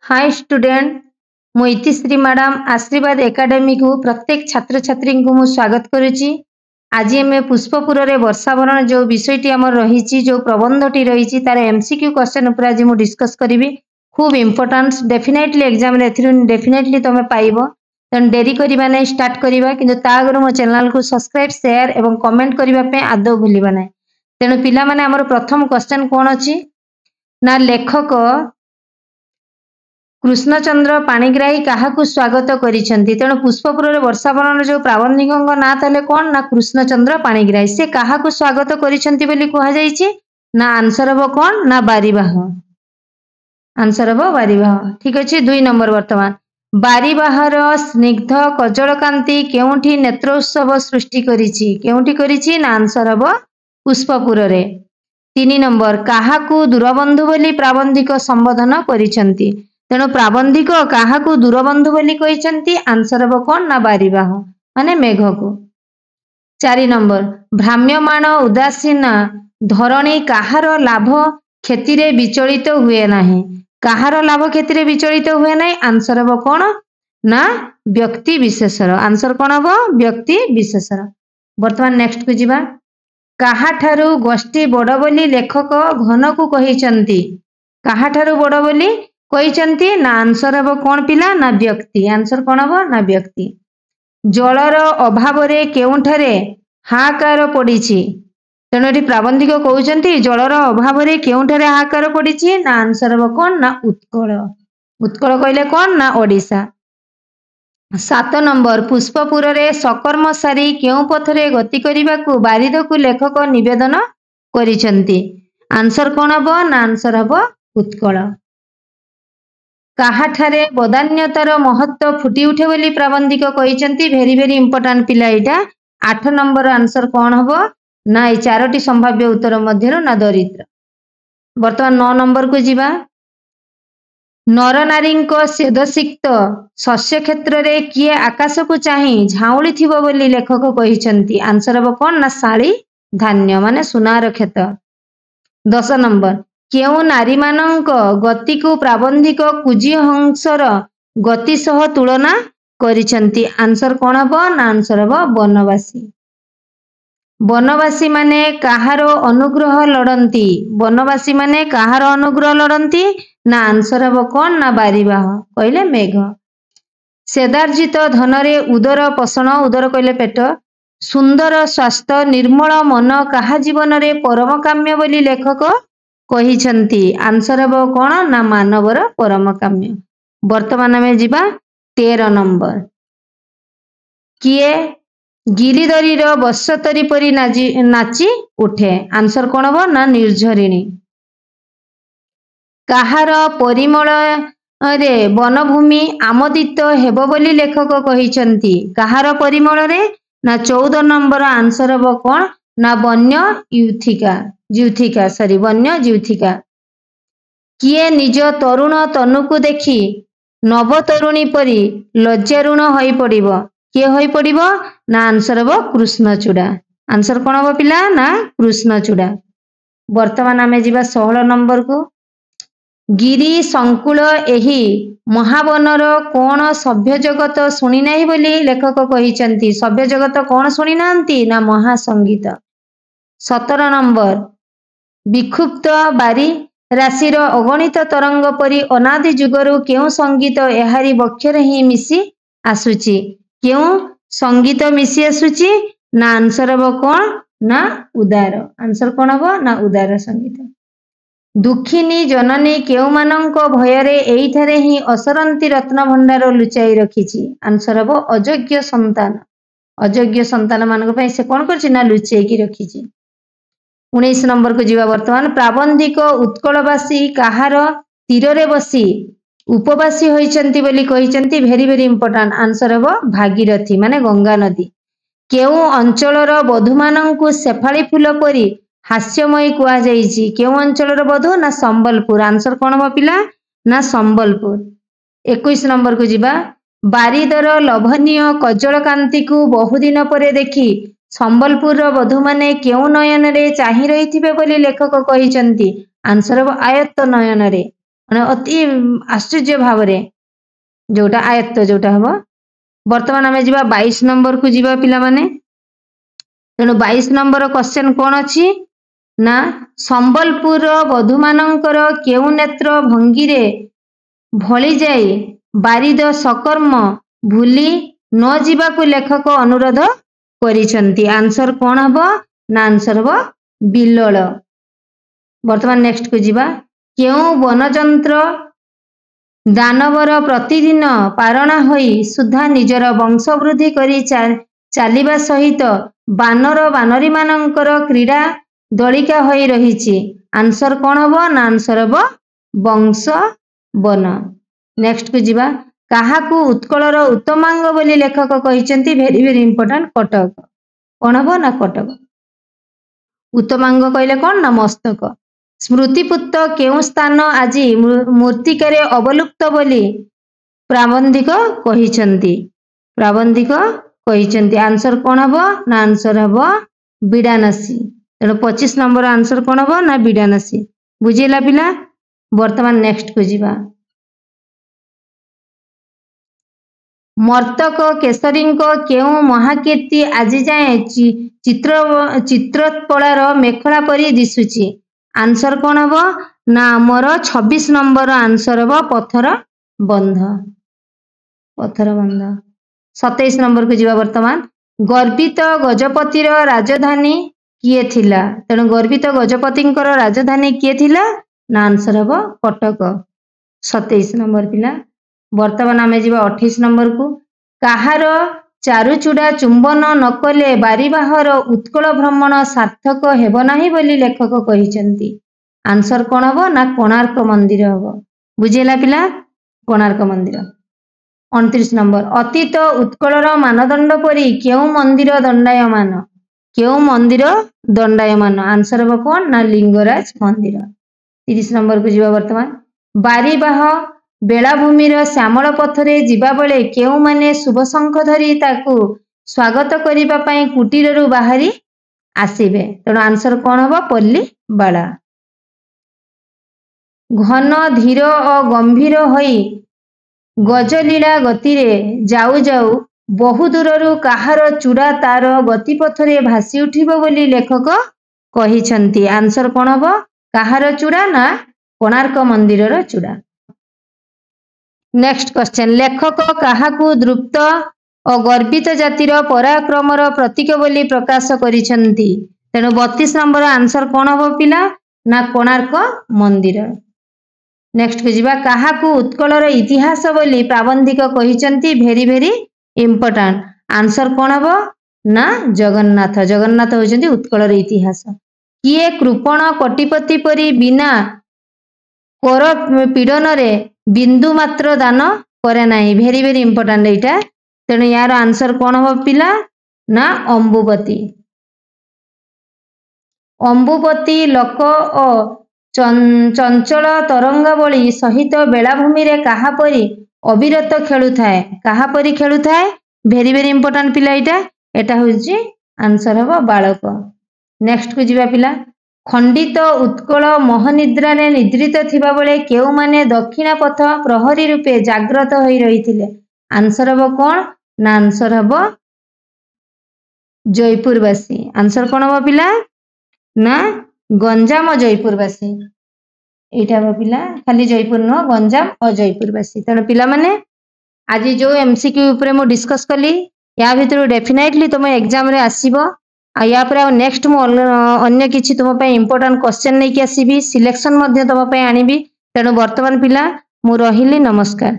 Hi student मु इतिश्री madam आशीर्वाद academy को प्रत्येक छात्र छात्री को मु स्वागत करुच्ची। आज आम पुष्पपुर रे वर्षावरण जो विषयटी आम रही जो प्रबंधटी रही तार एमसीक्यू क्वेश्चन उपर आज मु डिस्कस करी। खूब इंपोर्टेंट डेफिनेटली एग्जाम डेफिनेटली तुम पाइब तेणु डेरी करवा नहीं स्टार्ट करवा कि आगे मो चैनल को सब्सक्राइब शेयर और कमेंट करने आदौ भूलवा ना। तेणु पिला माने आमर प्रथम क्वेश्चन कौन अच्छी ना लेखक कृष्णचंद्र पाणिग्राही क्या स्वागत करिसेंती। तेणु पुष्पपुर रे वर्षावरण जो प्राबंधिक ना ताले कौन ना कृष्णचंद्र पाणिग्राही से क्या स्वागत करिसेंती बोली कहा जायछि ना आंसर हम कौन ना बारीबाह। आंसर हम बारीबाह। ठीक अच्छे। 2 नंबर वर्तमान बारीबाहर स्निग्ध कजलकांति केउठी नेत्रोत्सव सृष्टि करिछि केउठी करिछि ना आंसर हम पुष्पपुर रे। 3 नंबर काहाकू दूरबंधु बोली प्राबंधिक संबोधन करिसेंती। तेणु प्राबंधिक क्या दूरबंधु बोली कहिसेंती आंसर हम कौन ना बारीबाह माने मेघ को। 4 नंबर भ्राम्यमाण उदासीन धरणी काहार लाभ क्षति रे विचलित हुए नाही। काहार लाभ क्षति रे विचलित हुए नाही आंसर हम कौन ना व्यक्ति विशेषर। आंसर कौन हम व्यक्ति विशेषर। वर्तमान नेक्स्ट को जिबा काहाठारु गोष्ठी बड़ बोली लेखक घन को कहिसेंती। काहाठारु बड़ बोली कहिसेंती ना आंसर हम कौन पिला ना व्यक्ति। आंसर कौन हम ना व्यक्ति। जलर अभाव रे केउठारे हाहाकार पड़िछि। तेणु ये प्राबंधिक कहउचंती जलर अभाव रे केउठारे हाहाकार पड़िछि ना आंसर हम कौन ना उत्कल। उत्कल कहले कौन ना ओडिशा। 7 नंबर पुष्पपुर रे सकर्म सारी केउ पथरे गति करिबाकू बारिद को लेखक निवेदन करिसेंती। आंसर कौन हम ना आंसर हम उत्कल। काहाठारे बदान्यतार महत्व फुटी उठे बोली प्राबंधिक कहिसेंती। भेरी भेरी इंपोर्टेंट पिला एटा। 8 नंबर आंसर कौन हम ना ये 4टी संभाव्य उत्तर मध्य ना दरिद्र। वर्तमान 9 नंबर को जिबा नर नारी सेदसिक्त शस्य क्षेत्र रे किए आकाश को चाही झाउली थिबो बोली लेखक कहिसेंती। आंसर हम कौन ना शाली धान्य माने सुनार खेत। 10 नंबर केउ नारी मानक गति को प्राबंधिक कुजीहंसर गति सह तुलना करिसेंती। आंसर कौन हम ना आंसर हम वनवासी। वनवासी माने काहार अनुग्रह लड़ती। वनवासी माने काहार अनुग्रह लड़ती ना आंसर हम कौन ना बारीबाह कहले मेघ। सेदार्जित धन रे उदर पोषण उदर कहले पेट सुंदर स्वास्थ्य निर्मल मन काहा जीवन रे परम काम्य बोली लेखक कहिसेंती। आंसर हम कौन ना मानवर परम काम्य। वर्तमान में जिबा 13 नंबर किए गिरिधरी बसतरी परी नाची उठे। आंसर कौन हम ना निर्झरिणी। काहार परिमल रे वनभूमि आमोदित हेबो बोली लेखक कहिसेंती। काहार परिमल रे ना 14 नंबर आंसर हम कौन ना वन्य ज्यूथिका सॉरी वन्य ज्यूथिका। किए निज तरुण तनु को देखी नव तरुणी परी लज्जारुण होई पड़िबो। किए होई पड़िबो ना आंसर हम कृष्णचूड़ा। आंसर कौन हम पिला ना कृष्णचूड़ा। वर्तमान आमे जिबा 16 नंबर को गिरी संकुल एही महावनर कौन सभ्य जगत शुणी नाही बोली लेखक कहिसेंती। सभ्य जगत कौन शुणी नांती ना महासंगीत। 17 नंबर विक्षुब्ध बारी राशि अगणित तरंग परी अनादि जुगरु केउ संगीत एहारी बक्षर ही मिसी आसुची। केउ संगीत मिसी आसुची ना आंसर हम कौन ना उदार। आंसर कौन हम ना उदार संगीत। दुखिनी जननी केउ मानक भयरे एइठारे ही असरंती रत्न भंडार लुचाई रखिछि। आंसर हम अयोग्य संतान। अयोग्य संतान मानक पई से कौन करछि ना लुचाई की रखिछि। 19 नंबर को जीवा वर्तमान प्राबंधिक उत्कलवासी काहार तीर रे बसी उपवासी होइचंती बोली कहिचंती। भेरी भेरी इंपोर्टेंट आंसर हम भागीरथी माने गंगा नदी। केउ अंचलर वधु मानकु शेफाली फूल परी हास्यमयी कुआ जाइछि। केउ अंचलर वधु ना संबलपुर। आंसर कौन हम पिला ना संबलपुर। 21 नंबर को जीवा बारिदर लभनीय कजलकांति को बहुदिन परे देखी संबलपुर वधु माने केउ नयन रे चाही रही थिबे बोली लेखक कहिचंती। आंसर हम आयत्त नयन रे। ମାନେ ଅତି ଆଶ୍ଚର୍ଯ୍ୟ ଭାବରେ जोटा आयत्त जोटा हम बर्तमान आम जा 22 नंबर को जीवा पिला माने तेणु 22 नंबर क्वेश्चन कौन अच्छी ना संबलपुर बधू मानकर केउ नेत्र भंगी रे भली जाई बारिद सकर्म भूली न जीवा को लेखक अनुरोध करिसंती। आंसर कौन हम ना आंसर हम बिल्लल। बर्तमान नेक्स्ट को जीवा केउ वनजंत्र दानवर प्रतिदिन पारणा होई सुधा निजर वंश वृद्धि करी चालिबा सहित बानर बानरी मानकर क्रीड़ा दलिका होई रहिछि। आंसर कौन हम ना आंसर हम वंश वन। नेक्स्ट को जीवा काहाकू उत्कलर उत्तमांग बोली लेखक कहिसंती वेरी वेरी इंपोर्टेंट कटक। कौन हम ना कटक। उत्तमांग कहले कौन ना मस्तक। स्मृतिपुत्त केउ स्थान आज मूर्तिकारे अवलुप्त बोली प्राबंधिक कहिसंती। प्राबंधिक कहिसंती। आंसर कौन हम ना आंसर हम बिडानासी। तेणु 25 नंबर आंसर कौन हम ना बिडानासी। बुझेला पिला। वर्तमान नेक्स्ट को जीवा मर्तक केसरी केउ महाकीर्ति आज जाए चित्रोत्पलार मेखला परी दिशुची। आंसर कौन हम ना आमर 26 नंबर आंसर हम पत्थर बंध। पत्थर बंध। 27 नंबर को जीवा वर्तमान गर्वित गजपतिर राजधानी किए थिला। तेणु गर्वित गजपतिंकर राजधानी किए थिला ना आंसर हम कटक। 27 नंबर पिला। वर्तमान आमे जीवा 28 नंबर को काहार चारुचूड़ा चुंबन नकले बारीबाहर उत्कल भ्रमण सार्थक हेब नाही बोली लेखक कहिसंती। आंसर कौन हम ना कोणार्क मंदिर हम। बुझेला पिला। कोणार्क मंदिर। 29 नंबर अतीत उत्कलर मानदंड परी केउ मंदिर दंडायमान। केउ मंदिर दंडायमान। आंसर हम कौन ना लिंगराज मंदिर। 30 नंबर को जीवा वर्तमान बारीबाह बेलाभूमिर श्यामल पथरे जीवा बेले केउ माने शुभ शंख धरी ताकू स्वागत करिबा पई कुटीररु बाहरी आसीबे। तेणु आंसर कौन हम पल्ली बाला। घन धीर और गंभीर होई गजलीला गतिरे जाऊ जाऊ बहु दूररू काहार चूड़ा तार गतिपथरे भासी उठिबो बोली लेखक कहिसंती। आंसर कौन हम काहार चूड़ा ना कोणार्क मंदिरर चूड़ा। नेक्स्ट क्वेश्चन लेखक काहाकू द्रुप्त और गर्वित जातिर पराक्रमर प्रतीक बोली प्रकाश करिसंती। तेणु 32 नंबर आंसर कौन हम पिला ना कोणार्क मंदिर। नेक्स्ट को जीवा काहाकू उत्कलर इतिहास बोली प्राबंधिक कहिसंती वेरी वेरी इंपोर्टेंट। आंसर कौन हम ना जगन्नाथ। जगन्नाथ होइसंती उत्कलर इतिहास। किए कृपण कोटिपति परी बिना कर पीड़न रे बिंदु मात्र दान करे नाही। वेरी वेरी इंपोर्टेंट एटा। तेणु यार आंसर कौन हम पिला ना अंबुपति। अंबुपति लोक और चंचल तरंगावली सहित बेलाभूमि रे काहा परी अविरत खेलु थाए। काहा परी खेलु थाए। वेरी वेरी इंपोर्टेंट पिला एटा। एटा होची आंसर हम बालक। नेक्स्ट को जीवा पिला खंडित उत्कल मोहनिद्रा रे निद्रित थिबा बेले केउ माने दक्षिण पथ प्रहरी रूपे जाग्रत होई रहिथिले। आंसर हम कौन ना आंसर हम जयपुरवासी। आंसर कौन हम पिला ना गंजाम जयपुरवासी। एटा हम पिला खाली जयपुर न गंजाम और जयपुरवासी। तेणु पिला माने आज जो एमसीक्यू उपरे मु डिस्कस कली या भितर डेफिनेटली तुम एग्जाम रे आसीबो। या पर नेक्स्ट मु अन्य किछि तुम पे इंपोर्टेंट क्वेश्चन नै कि आसीबी सिलेक्शन मध्य तुम पे आनिबी। तेणु वर्तमान पिला मु रहिली नमस्कार।